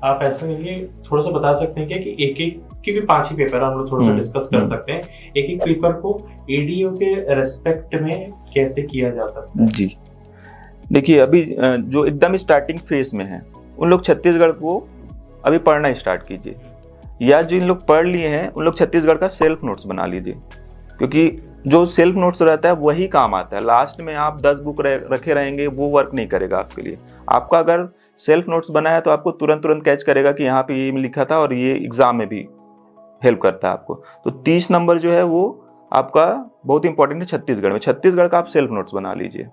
आप ऐसा करिए, थोड़ा सा बता सकते हैं क्या कि एक एक, क्योंकि 5 ही पेपर हम लोग थोड़ा सा डिस्कस कर सकते हैं, एक एक पेपर को एडीओ के रेस्पेक्ट में कैसे किया जा सकता है? जी देखिए, अभी जो एकदम स्टार्टिंग फेज में है उन लोग छत्तीसगढ़ को अभी पढ़ना स्टार्ट कीजिए, या जिन लोग पढ़ लिए हैं उन लोग छत्तीसगढ़ का सेल्फ नोट्स बना लीजिए, क्योंकि जो सेल्फ नोट्स रहता है वही काम आता है। लास्ट में आप 10 बुक रखे रहेंगे, वो वर्क नहीं करेगा आपके लिए। आपका अगर सेल्फ नोट्स बना है तो आपको तुरंत तुरंत कैच करेगा कि यहाँ पे ये लिखा था, और ये एग्जाम में भी हेल्प करता है आपको। तो 30 नंबर जो है वो आपका बहुत इंपॉर्टेंट है छत्तीसगढ़ में। छत्तीसगढ़ का आप सेल्फ नोट्स बना लीजिए,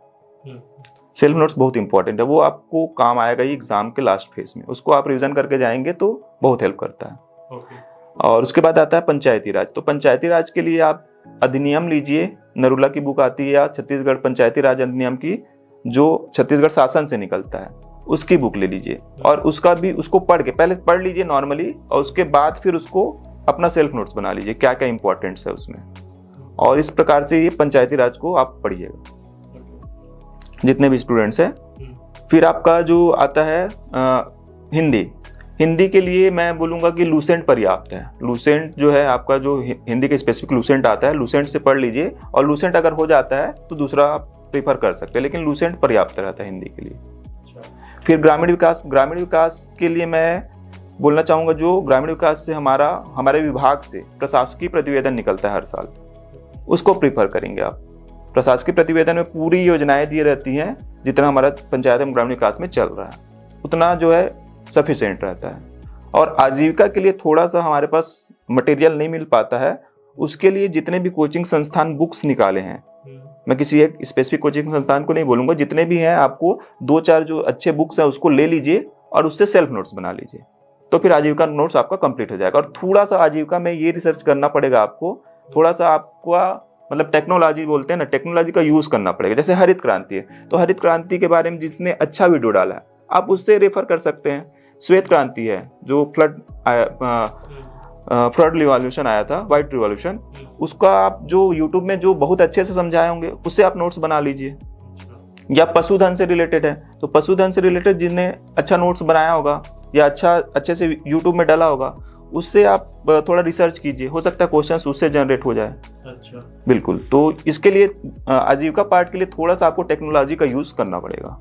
सेल्फ नोट्स बहुत इंपॉर्टेंट है, वो आपको काम आएगा ही एग्जाम के लास्ट फेज में। उसको आप रिवीजन करके जाएंगे तो बहुत हेल्प करता है। और उसके बाद आता है पंचायती राज। तो पंचायती राज के लिए आप अधिनियम लीजिए, नरूला की बुक आती है, या छत्तीसगढ़ पंचायती राज अधिनियम की, जो छत्तीसगढ़ शासन से निकलता है, उसकी बुक ले लीजिए। और उसका भी, उसको पढ़ के पहले पढ़ लीजिए नॉर्मली, और उसके बाद फिर उसको अपना सेल्फ नोट्स बना लीजिए, क्या क्या इंपॉर्टेंट्स है उसमें। और इस प्रकार से ये पंचायती राज को आप पढ़िएगा जितने भी स्टूडेंट्स हैं। फिर आपका जो आता है हिंदी। हिंदी के लिए मैं बोलूँगा कि लूसेंट पर्याप्त है। लूसेंट जो है आपका, जो हिंदी के स्पेसिफिक लूसेंट आता है, लूसेंट से पढ़ लीजिए। और लूसेंट अगर हो जाता है तो दूसरा आप प्रीफर कर सकते हैं, लेकिन लूसेंट पर्याप्त रहता है हिंदी के लिए। फिर ग्रामीण विकास। ग्रामीण विकास के लिए मैं बोलना चाहूँगा, जो ग्रामीण विकास से हमारे विभाग से प्रशासकीय प्रतिवेदन निकलता है हर साल, उसको प्रीफर करेंगे आप। प्रशासकीय प्रतिवेदन में पूरी योजनाएं दी रहती हैं, जितना हमारा पंचायत एवं ग्रामीण विकास में चल रहा है उतना जो है सफिशिएंट रहता है। और आजीविका के लिए थोड़ा सा हमारे पास मटेरियल नहीं मिल पाता है, उसके लिए जितने भी कोचिंग संस्थान बुक्स निकाले हैं, मैं किसी एक स्पेसिफिक कोचिंग संस्थान को नहीं बोलूँगा, जितने भी हैं आपको 2-4 जो अच्छे बुक्स हैं उसको ले लीजिए और उससे सेल्फ नोट्स बना लीजिए, तो फिर आजीविका नोट्स आपका कंप्लीट हो जाएगा। और थोड़ा सा आजीविका में ये रिसर्च करना पड़ेगा आपको, थोड़ा सा आपका मतलब टेक्नोलॉजी बोलते हैं ना, टेक्नोलॉजी का यूज़ करना पड़ेगा। जैसे हरित क्रांति है, तो हरित क्रांति के बारे में जिसने अच्छा वीडियो डाला है आप उससे रेफर कर सकते हैं। श्वेत क्रांति है, जो फ्लड रिवॉल्यूशन आया था, व्हाइट रिवॉल्यूशन, उसका आप जो यूट्यूब में जो बहुत अच्छे से समझाए होंगे उससे आप नोट्स बना लीजिए। या पशुधन से रिलेटेड है, तो पशुधन से रिलेटेड जिसने अच्छा नोट्स बनाया होगा या अच्छे से यूट्यूब में डाला होगा, उससे आप थोड़ा रिसर्च कीजिए, हो सकता है क्वेश्चंस उससे जनरेट हो जाए। अच्छा, बिल्कुल। तो इसके लिए आजीविका पार्ट के लिए थोड़ा सा आपको टेक्नोलॉजी का यूज़ करना पड़ेगा।